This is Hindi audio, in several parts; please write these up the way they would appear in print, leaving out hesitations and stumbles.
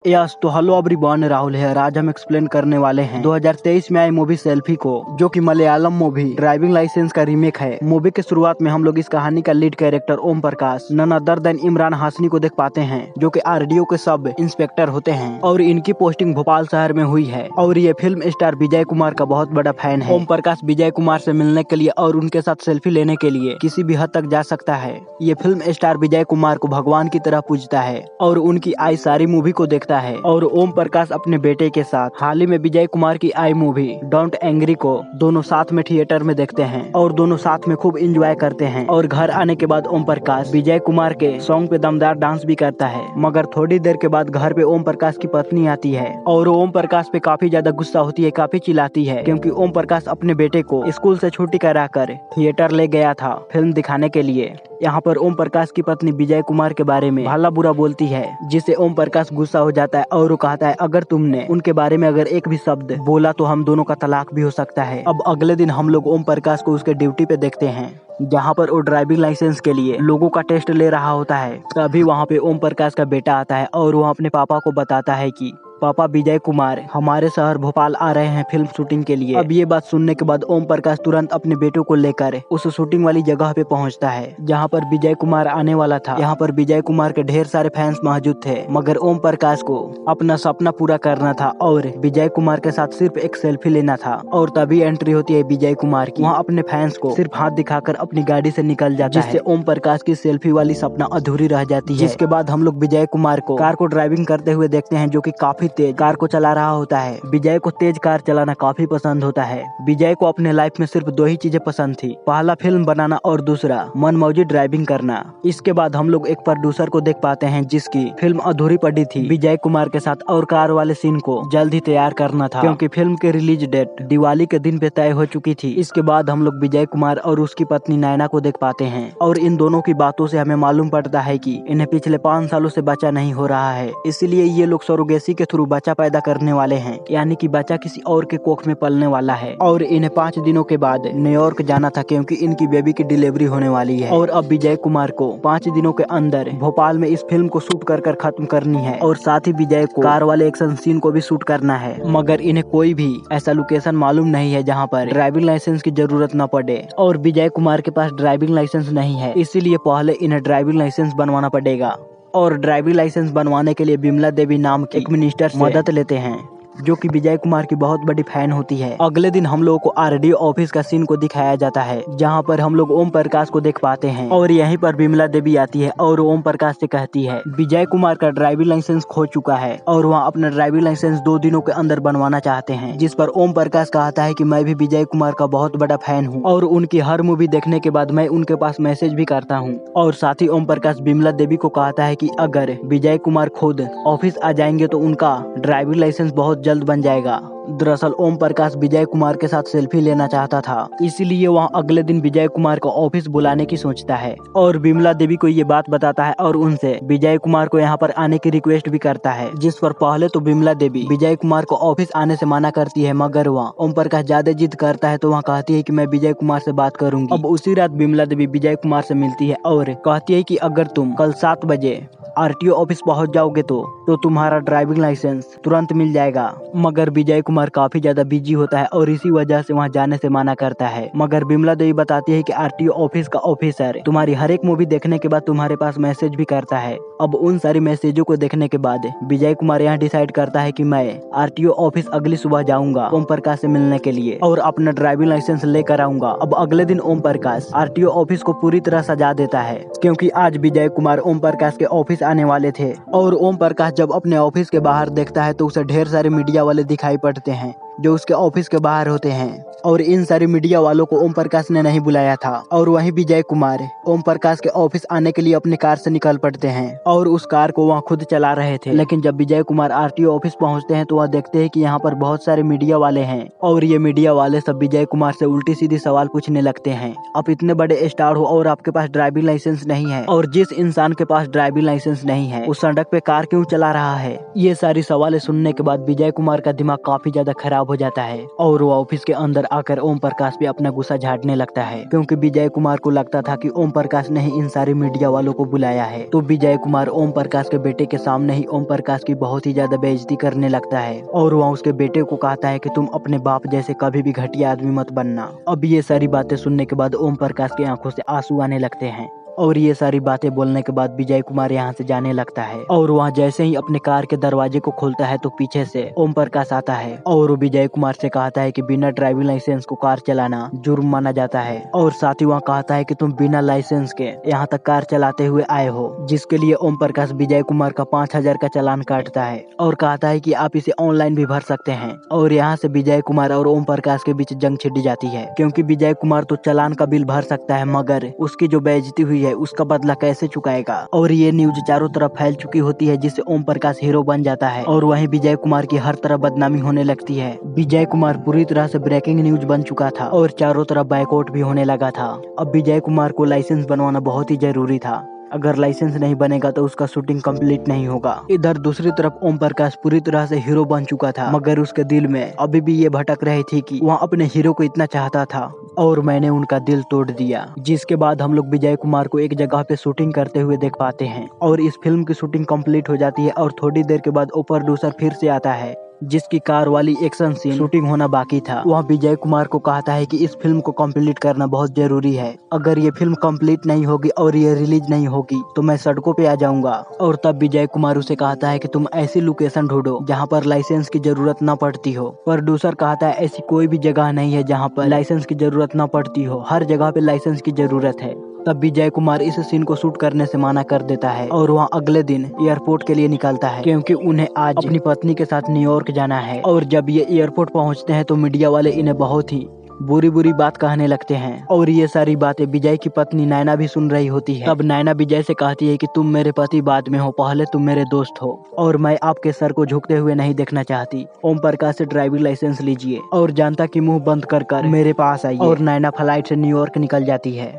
यस तो हेलो एवरीवन, राहुल है। आज हम एक्सप्लेन करने वाले हैं 2023 में आई मूवी सेल्फी को, जो कि मलयालम मूवी ड्राइविंग लाइसेंस का रीमेक है। मूवी के शुरुआत में हम लोग इस कहानी का lead character Om Prakash none other than Imran Hashmi को देख पाते हैं, जो कि आरडीओ के सब इंस्पेक्टर होते हैं और इनकी पोस्टिंग भोपाल शहर में हुई है। और ये फिल्म स्टार विजय कुमार का बहुत बड़ा फैन है। ओम प्रकाश विजय कुमार से मिलने के लिए और उनके साथ सेल्फी लेने के लिए किसी भी हद तक जा सकता है। ये फिल्म स्टार विजय कुमार को भगवान की तरह पूजता है और उनकी आई सारी मूवी को देखता है। और ओम प्रकाश अपने बेटे के साथ हाल ही में विजय कुमार की आई मूवी डोंट एंग्री को दोनों साथ में थिएटर में देखते हैं और दोनों साथ में खूब एंजॉय करते हैं। और घर आने के बाद ओम प्रकाश विजय कुमार के सॉन्ग पे दमदार डांस भी करता है। मगर थोड़ी देर के बाद घर पे ओम प्रकाश की पत्नी आती है और ओम प्रकाश पे काफी ज्यादा गुस्सा होती है, काफी चिल्लाती है, क्योंकि ओम प्रकाश अपने बेटे को स्कूल से छुट्टी कराकर थिएटर ले गया था फिल्म दिखाने के लिए। यहाँ पर ओम प्रकाश की पत्नी विजय कुमार के बारे में भला बुरा बोलती है, जिससे ओम प्रकाश गुस्सा हो जाता है और वो कहता है अगर तुमने उनके बारे में अगर एक भी शब्द बोला तो हम दोनों का तलाक भी हो सकता है। अब अगले दिन हम लोग ओम प्रकाश को उसके ड्यूटी पे देखते हैं, जहाँ पर वो ड्राइविंग लाइसेंस के लिए लोगों का टेस्ट ले रहा होता है। तभी वहाँ पे ओम प्रकाश का बेटा आता है और वो अपने पापा को बताता है कि पापा विजय कुमार हमारे शहर भोपाल आ रहे हैं फिल्म शूटिंग के लिए। अब ये बात सुनने के बाद ओम प्रकाश तुरंत अपने बेटों को लेकर उस शूटिंग वाली जगह पे पहुंचता है, जहां पर विजय कुमार आने वाला था। यहाँ पर विजय कुमार के ढेर सारे फैंस मौजूद थे, मगर ओम प्रकाश को अपना सपना पूरा करना था और विजय कुमार के साथ सिर्फ एक सेल्फी लेना था। और तभी एंट्री होती है विजय कुमार की। वहाँ अपने फैंस को सिर्फ हाथ दिखाकर अपनी गाड़ी से निकल जाता है, जिससे ओम प्रकाश की सेल्फी वाली सपना अधूरी रह जाती है। जिसके बाद हम लोग विजय कुमार को कार को ड्राइविंग करते हुए देखते हैं, जो कि काफी तेज कार को चला रहा होता है। विजय को तेज कार चलाना काफी पसंद होता है। विजय को अपने लाइफ में सिर्फ दो ही चीजें पसंद थी, पहला फिल्म बनाना और दूसरा मनमौजी ड्राइविंग करना। इसके बाद हम लोग एक प्रोड्यूसर को देख पाते हैं, जिसकी फिल्म अधूरी पड़ी थी विजय कुमार के साथ, और कार वाले सीन को जल्द ही तैयार करना था, क्योंकि फिल्म की रिलीज डेट दिवाली के दिन पे तय हो चुकी थी। इसके बाद हम लोग विजय कुमार और उसकी पत्नी नैना को देख पाते हैं, और इन दोनों की बातों से हमें मालूम पड़ता है कि इन्हें पिछले 5 सालों से बच्चा नहीं हो रहा है, इसलिए ये लोग सरोगेसी के थ्रू बच्चा पैदा करने वाले हैं, यानी कि बच्चा किसी और के कोख में पलने वाला है। और इन्हें 5 दिनों के बाद न्यूयॉर्क जाना था, क्योंकि इनकी बेबी की डिलीवरी होने वाली है। और अब विजय कुमार को 5 दिनों के अंदर भोपाल में इस फिल्म को शूट कर खत्म करनी है, और साथ ही विजय को कार वाले एक्शन सीन को भी शूट करना है। मगर इन्हें कोई भी ऐसा लोकेशन मालूम नहीं है जहाँ पर ड्राइविंग लाइसेंस की जरूरत न पड़े, और विजय कुमार के पास ड्राइविंग लाइसेंस नहीं है, इसीलिए पहले इन्हें ड्राइविंग लाइसेंस बनवाना पड़ेगा। और ड्राइविंग लाइसेंस बनवाने के लिए बिमला देवी नाम के एक मिनिस्टर से मदद लेते हैं, जो कि विजय कुमार की बहुत बड़ी फैन होती है। अगले दिन हम लोगों को आरडीओ ऑफिस का सीन को दिखाया जाता है, जहां पर हम लोग ओम प्रकाश को देख पाते हैं, और यहीं पर बिमला देवी आती है और ओम प्रकाश से कहती है विजय कुमार का ड्राइविंग लाइसेंस खो चुका है और वहाँ अपना ड्राइविंग लाइसेंस 2 दिनों के अंदर बनवाना चाहते हैं। जिस पर ओम प्रकाश कहता है कि मैं भी विजय कुमार का बहुत बड़ा फैन हूँ, और उनकी हर मूवी देखने के बाद मैं उनके पास मैसेज भी करता हूँ। और साथ ही ओम प्रकाश बिमला देवी को कहता है कि अगर विजय कुमार खुद ऑफिस आ जाएंगे तो उनका ड्राइविंग लाइसेंस बहुत जल्द बन जाएगा। दरअसल ओम प्रकाश विजय कुमार के साथ सेल्फी लेना चाहता था, इसीलिए वहाँ अगले दिन विजय कुमार को ऑफिस बुलाने की सोचता है, और बिमला देवी को ये बात बताता है और उनसे विजय कुमार को यहाँ पर आने की रिक्वेस्ट भी करता है। जिस पर पहले तो बिमला देवी विजय कुमार को ऑफिस आने से मना करती है, मगर वहाँ ओम प्रकाश ज्यादा जिद करता है तो वहाँ कहती है कि मैं विजय कुमार से बात करूंगी। अब उसी रात बिमला देवी विजय कुमार से मिलती है और कहती है कि अगर तुम कल 7 बजे आरटीओ ऑफिस पहुंच जाओगे तो तुम्हारा ड्राइविंग लाइसेंस तुरंत मिल जाएगा। मगर विजय कुमार काफी ज्यादा बिजी होता है और इसी वजह से वहां जाने से मना करता है। मगर बिमला देवी बताती है कि आरटीओ ऑफिस का ऑफिसर तुम्हारी हर एक मूवी देखने के बाद तुम्हारे पास मैसेज भी करता है। अब उन सारी मैसेजों को देखने के बाद विजय कुमार यहाँ डिसाइड करता है कि मैं आरटीओ ऑफिस अगली सुबह जाऊंगा ओम प्रकाश से मिलने के लिए और अपना ड्राइविंग लाइसेंस लेकर आऊंगा। अब अगले दिन ओम प्रकाश आरटीओ ऑफिस को पूरी तरह सजा देता है, क्योंकि आज विजय कुमार ओम प्रकाश के ऑफिस आने वाले थे। और ओम प्रकाश जब अपने ऑफिस के बाहर देखता है तो उसे ढेर सारे मीडिया वाले दिखाई पड़ते हैं, जो उसके ऑफिस के बाहर होते हैं। और इन सारी मीडिया वालों को ओम प्रकाश ने नहीं बुलाया था। और वहीं विजय कुमार ओम प्रकाश के ऑफिस आने के लिए अपनी कार से निकल पड़ते हैं और उस कार को वहाँ खुद चला रहे थे। लेकिन जब विजय कुमार आरटीओ ऑफिस पहुँचते हैं तो वह देखते हैं कि यहाँ पर बहुत सारे मीडिया वाले हैं, और ये मीडिया वाले सब विजय कुमार से उल्टी सीधी सवाल पूछने लगते हैं। आप इतने बड़े स्टार हो और आपके पास ड्राइविंग लाइसेंस नहीं है, और जिस इंसान के पास ड्राइविंग लाइसेंस नहीं है उस सड़क पे कार क्यों चला रहा है? ये सारी सवालें सुनने के बाद विजय कुमार का दिमाग काफी ज्यादा खराब हो जाता है और वो ऑफिस के अंदर आकर ओम प्रकाश पे अपना गुस्सा झाड़ने लगता है, क्योंकि विजय कुमार को लगता था कि ओम प्रकाश ने ही इन सारे मीडिया वालों को बुलाया है। तो विजय कुमार ओम प्रकाश के बेटे के सामने ही ओम प्रकाश की बहुत ही ज्यादा बेइज्जती करने लगता है और वहाँ उसके बेटे को कहता है कि तुम अपने बाप जैसे कभी भी घटिया आदमी मत बनना। अब ये सारी बातें सुनने के बाद ओम प्रकाश की आंखों से आंसू आने लगते हैं और ये सारी बातें बोलने के बाद विजय कुमार यहाँ से जाने लगता है और वहाँ जैसे ही अपने कार के दरवाजे को खोलता है तो पीछे से ओम प्रकाश आता है और वो विजय कुमार से कहता है कि बिना ड्राइविंग लाइसेंस को कार चलाना जुर्म माना जाता है और साथ ही वहाँ कहता है कि तुम बिना लाइसेंस के यहाँ तक कार चलाते हुए आए हो, जिसके लिए ओम प्रकाश विजय कुमार का 5,000 का चालान काटता है और कहता है कि आप इसे ऑनलाइन भी भर सकते हैं। और यहाँ से विजय कुमार और ओम प्रकाश के बीच जंग छिड़ जाती है, क्योंकि विजय कुमार तो चालान का बिल भर सकता है मगर उसकी जो बेइज्जती हुई है उसका बदला कैसे चुकाएगा। और ये न्यूज चारों तरफ फैल चुकी होती है, जिससे ओम प्रकाश हीरो बन जाता है और वहीं विजय कुमार की हर तरफ बदनामी होने लगती है। विजय कुमार पूरी तरह से ब्रेकिंग न्यूज बन चुका था और चारों तरफ बायकॉट भी होने लगा था। अब विजय कुमार को लाइसेंस बनवाना बहुत ही जरूरी था, अगर लाइसेंस नहीं बनेगा तो उसका शूटिंग कंप्लीट नहीं होगा। इधर दूसरी तरफ ओम प्रकाश पूरी तरह से हीरो बन चुका था, मगर उसके दिल में अभी भी ये भटक रही थी कि वहाँ अपने हीरो को इतना चाहता था और मैंने उनका दिल तोड़ दिया। जिसके बाद हम लोग विजय कुमार को एक जगह पे शूटिंग करते हुए देख पाते हैं और इस फिल्म की शूटिंग कंप्लीट हो जाती है और थोड़ी देर के बाद वो प्रोड्यूसर फिर से आता है जिसकी कार वाली एक्शन सीन शूटिंग होना बाकी था। वहाँ विजय कुमार को कहता है कि इस फिल्म को कंप्लीट करना बहुत जरूरी है, अगर ये फिल्म कंप्लीट नहीं होगी और ये रिलीज नहीं होगी तो मैं सड़कों पे आ जाऊंगा। और तब विजय कुमार उसे कहता है कि तुम ऐसी लोकेशन ढूंढो जहाँ पर लाइसेंस की जरूरत न पड़ती हो। प्रोड्यूसर कहता है ऐसी कोई भी जगह नहीं है जहाँ पर लाइसेंस की जरूरत न पड़ती हो, हर जगह पे लाइसेंस की जरूरत है। तब विजय कुमार इस सीन को शूट करने से मना कर देता है और वहाँ अगले दिन एयरपोर्ट के लिए निकलता है, क्योंकि उन्हें आज अपनी पत्नी के साथ न्यूयॉर्क जाना है। और जब ये एयरपोर्ट पहुँचते हैं तो मीडिया वाले इन्हें बहुत ही बुरी बात कहने लगते हैं और ये सारी बातें विजय की पत्नी नैना भी सुन रही होती है। तब नैना विजय से कहती है कि तुम मेरे पति बाद में हो, पहले तुम मेरे दोस्त हो और मैं आपके सर को झुकते हुए नहीं देखना चाहती। ओम प्रकाश से ड्राइविंग लाइसेंस लीजिए और जनता की मुंह बंद कर मेरे पास आइए। और नैना फ्लाइट से न्यूयॉर्क निकल जाती है।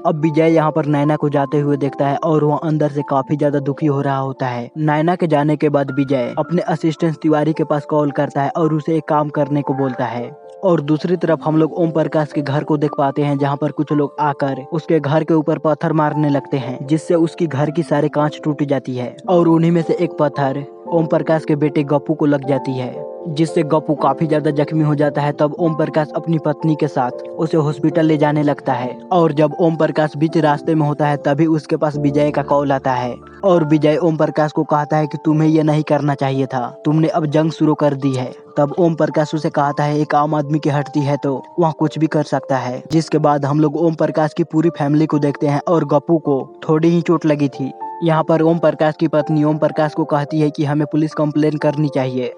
अब विजय यहाँ पर नैना को जाते हुए देखता है और वह अंदर से काफी ज्यादा दुखी हो रहा होता है। नैना के जाने के बाद विजय अपने असिस्टेंट तिवारी के पास कॉल करता है और उसे एक काम करने को बोलता है। और दूसरी तरफ हम लोग ओम प्रकाश के घर को देख पाते हैं, जहाँ पर कुछ लोग आकर उसके घर के ऊपर पत्थर मारने लगते हैं, जिससे उसकी घर की सारे कांच टूट जाती है और उन्हीं में से एक पत्थर ओम प्रकाश के बेटे गप्पू को लग जाती है, जिससे गप्पू काफी ज्यादा जख्मी हो जाता है। तब ओम प्रकाश अपनी पत्नी के साथ उसे हॉस्पिटल ले जाने लगता है और जब ओम प्रकाश बीच रास्ते में होता है तभी उसके पास विजय का कॉल आता है और विजय ओम प्रकाश को कहता है कि तुम्हें ये नहीं करना चाहिए था, तुमने अब जंग शुरू कर दी है। तब ओम प्रकाश उसे कहता है एक आम आदमी की हटती है तो वह कुछ भी कर सकता है। जिसके बाद हम लोग ओम प्रकाश की पूरी फैमिली को देखते हैं और गप्पू को थोड़ी ही चोट लगी थी। यहाँ पर ओम प्रकाश की पत्नी ओम प्रकाश को कहती है कि हमें पुलिस कंप्लेन करनी चाहिए,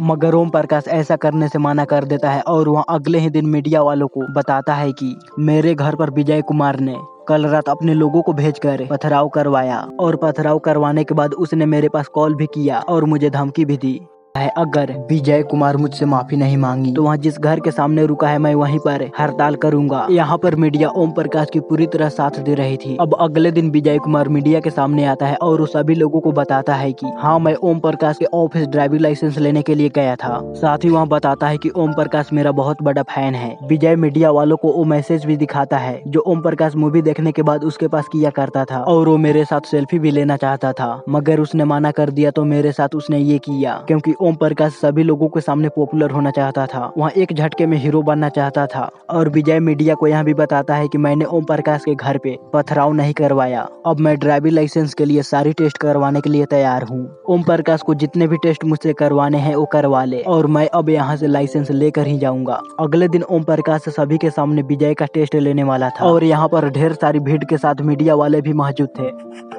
मगर ओम प्रकाश ऐसा करने से मना कर देता है और वहाँ अगले ही दिन मीडिया वालों को बताता है कि मेरे घर पर विजय कुमार ने कल रात अपने लोगों को भेजकर पथराव करवाया और पथराव करवाने के बाद उसने मेरे पास कॉल भी किया और मुझे धमकी भी दी है, अगर विजय कुमार मुझसे माफी नहीं मांगी तो वहाँ जिस घर के सामने रुका है मैं वहीं पर हड़ताल करूंगा। यहाँ पर मीडिया ओम प्रकाश की पूरी तरह साथ दे रही थी। अब अगले दिन विजय कुमार मीडिया के सामने आता है और वो सभी लोगों को बताता है कि हाँ मैं ओम प्रकाश के ऑफिस ड्राइविंग लाइसेंस लेने के लिए गया था। साथ ही वहाँ बताता है कि ओम प्रकाश मेरा बहुत बड़ा फैन है। विजय मीडिया वालों को वो मैसेज भी दिखाता है जो ओम प्रकाश मूवी देखने के बाद उसके पास किया करता था और वो मेरे साथ सेल्फी भी लेना चाहता था, मगर उसने मना कर दिया तो मेरे साथ उसने ये किया क्योंकि ओम प्रकाश सभी लोगों के सामने पॉपुलर होना चाहता था, वहाँ एक झटके में हीरो बनना चाहता था। और विजय मीडिया को यहाँ भी बताता है कि मैंने ओम प्रकाश के घर पे पथराव नहीं करवाया, अब मैं ड्राइविंग लाइसेंस के लिए सारी टेस्ट करवाने के लिए तैयार हूँ। ओम प्रकाश को जितने भी टेस्ट मुझसे करवाने हैं वो करवा ले और मैं अब यहाँ से लाइसेंस लेकर ही जाऊंगा। अगले दिन ओम प्रकाश सभी के सामने विजय का टेस्ट लेने वाला था और यहाँ पर ढेर सारी भीड़ के साथ मीडिया वाले भी मौजूद थे।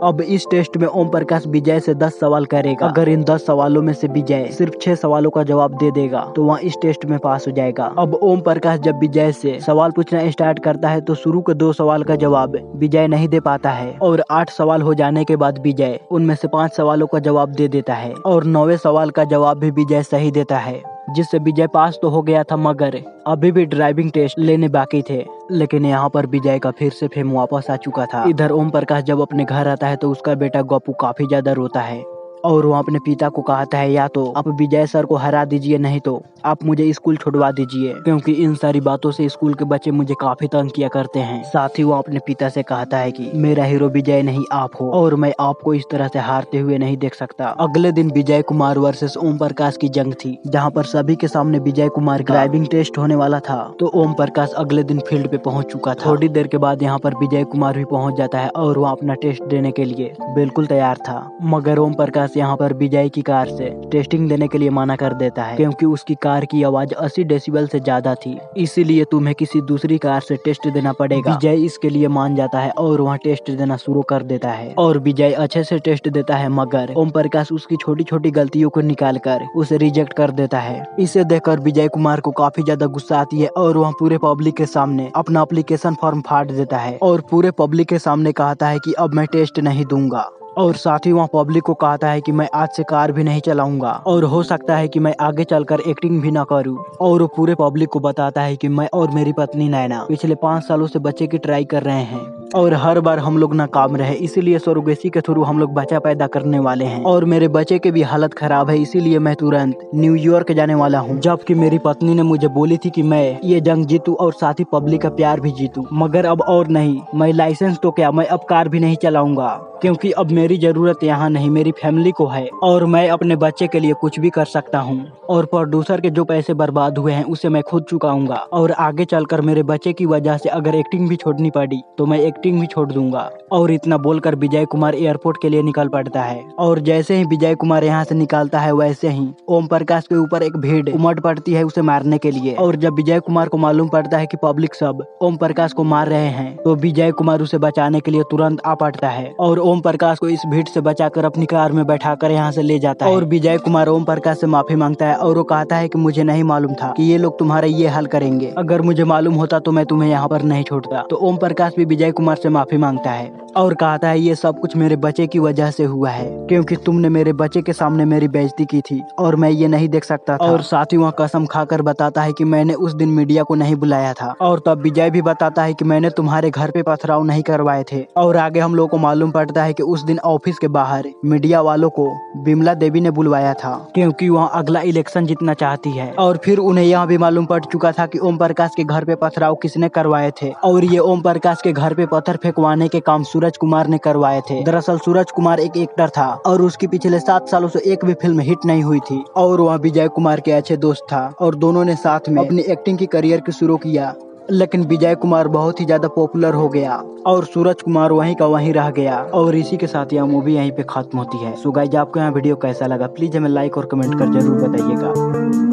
अब इस टेस्ट में ओम प्रकाश विजय से 10 सवाल करेगा। अगर इन 10 सवालों में से विजय सिर्फ 6 सवालों का जवाब दे देगा तो वह इस टेस्ट में पास हो जाएगा। अब ओम प्रकाश जब विजय से सवाल पूछना स्टार्ट करता है तो शुरू के 2 सवाल का जवाब विजय नहीं दे पाता है और 8 सवाल हो जाने के बाद विजय उनमें से 5 सवालों का जवाब दे देता है और 9वें सवाल का जवाब भी विजय सही देता है, जिससे विजय पास तो हो गया था मगर अभी भी ड्राइविंग टेस्ट लेने बाकी थे। लेकिन यहाँ पर विजय का फिर से फेम वापस आ चुका था। इधर ओम प्रकाश जब अपने घर आता है तो उसका बेटा गप्पू काफी ज्यादा रोता है और वो अपने पिता को कहता है या तो आप विजय सर को हरा दीजिए, नहीं तो आप मुझे स्कूल छुड़वा दीजिए, क्योंकि इन सारी बातों से स्कूल के बच्चे मुझे काफी तंग किया करते हैं। साथ ही वो अपने पिता से कहता है कि मेरा हीरो विजय नहीं आप हो और मैं आपको इस तरह से हारते हुए नहीं देख सकता। अगले दिन विजय कुमार वर्सेस ओम प्रकाश की जंग थी, जहाँ पर सभी के सामने विजय कुमार का ड्राइविंग टेस्ट होने वाला था। तो ओम प्रकाश अगले दिन फील्ड पे पहुंच चुका था। थोड़ी देर के बाद यहाँ पर विजय कुमार भी पहुंच जाता है और वो अपना टेस्ट देने के लिए बिल्कुल तैयार था, मगर ओम प्रकाश यहाँ पर विजय की कार से टेस्टिंग देने के लिए मना कर देता है, क्योंकि उसकी कार की आवाज 80 डेसिबल से ज्यादा थी, इसीलिए तुम्हें किसी दूसरी कार से टेस्ट देना पड़ेगा। विजय इसके लिए मान जाता है और वहाँ टेस्ट देना शुरू कर देता है और विजय अच्छे से टेस्ट देता है, मगर ओम प्रकाश उसकी छोटी छोटी गलतियों को निकाल कर उसे रिजेक्ट कर देता है। इसे देखकर विजय कुमार को काफी ज्यादा गुस्सा आती है और वह पूरे पब्लिक के सामने अपना एप्लीकेशन फॉर्म फाड़ देता है और पूरे पब्लिक के सामने कहता है कि अब मैं टेस्ट नहीं दूंगा। और साथ ही वहाँ पब्लिक को कहता है कि मैं आज से कार भी नहीं चलाऊंगा और हो सकता है कि मैं आगे चलकर एक्टिंग भी ना करूं। और वो पूरे पब्लिक को बताता है कि मैं और मेरी पत्नी नैना पिछले 5 सालों से बच्चे की ट्राई कर रहे हैं और हर बार हम लोग नाकाम रहे, इसीलिए सरोगेसी के थ्रू हम लोग बच्चा पैदा करने वाले हैं और मेरे बच्चे की भी हालत खराब है, इसीलिए मैं तुरंत न्यूयॉर्क जाने वाला हूँ। जबकि मेरी पत्नी ने मुझे बोली थी कि मैं ये जंग जीतूं और साथ ही पब्लिक का प्यार भी जीतूं, मगर अब और नहीं, मैं लाइसेंस तो क्या, मैं अब कार भी नहीं चलाऊंगा, क्योंकि अब मेरी जरूरत यहाँ नहीं, मेरी फैमिली को है और मैं अपने बच्चे के लिए कुछ भी कर सकता हूँ और प्रोड्यूसर के जो पैसे बर्बाद हुए हैं उसे मैं खुद चुकाऊंगा और आगे चलकर मेरे बच्चे की वजह से अगर एक्टिंग भी छोड़नी पड़ी तो मैं एक्टिंग भी छोड़ दूंगा। और इतना बोलकर विजय कुमार एयरपोर्ट के लिए निकल पड़ता है और जैसे ही विजय कुमार यहाँ से निकलता है वैसे ही ओम प्रकाश के ऊपर एक भीड़ उमड़ पड़ती है उसे मारने के लिए। और जब विजय कुमार को मालूम पड़ता है कि पब्लिक सब ओम प्रकाश को मार रहे हैं तो विजय कुमार उसे बचाने के लिए तुरंत आ पड़ता है और ओम प्रकाश को इस भीड़ से बचाकर अपनी कार में बैठाकर यहाँ से ले जाता है। और विजय कुमार ओम प्रकाश से माफी मांगता है और वो कहता है कि मुझे नहीं मालूम था कि ये लोग तुम्हारा ये हाल करेंगे, अगर मुझे मालूम होता तो मैं तुम्हें यहाँ पर नहीं छोड़ता। तो ओम प्रकाश भी विजय कुमार से माफी मांगता है और कहता है ये सब कुछ मेरे बच्चे की वजह से हुआ है, क्योंकि तुमने मेरे बच्चे के सामने मेरी बेइज्जती की थी और मैं ये नहीं देख सकता था। और साथ ही वहाँ कसम खाकर बताता है कि मैंने उस दिन मीडिया को नहीं बुलाया था। और तब विजय भी बताता है कि मैंने तुम्हारे घर पे पथराव नहीं करवाए थे। और आगे हम लोग को मालूम पड़ता है कि उस दिन ऑफिस के बाहर मीडिया वालों को बिमला देवी ने बुलवाया था, क्योंकि वहाँ अगला इलेक्शन जीतना चाहती है। और फिर उन्हें यह भी मालूम पड़ चुका था कि ओम प्रकाश के घर पे पथराव किसने करवाए थे और ये ओम प्रकाश के घर पे पत्थर फेंकवाने के काम सूरज कुमार ने करवाए थे। दरअसल सूरज कुमार एक एक्टर था और उसकी पिछले 7 सालों से एक भी फिल्म हिट नहीं हुई थी और वह विजय कुमार के अच्छे दोस्त था और दोनों ने साथ में अपनी एक्टिंग की करियर की शुरू किया। लेकिन विजय कुमार बहुत ही ज्यादा पॉपुलर हो गया और सूरज कुमार वहीं का वहीं रह गया और इसी के साथ यह मूवी यहीं पे खत्म होती है। सो गाइस, आपको यहाँ वीडियो कैसा लगा प्लीज हमें लाइक और कमेंट कर जरूर बताइएगा।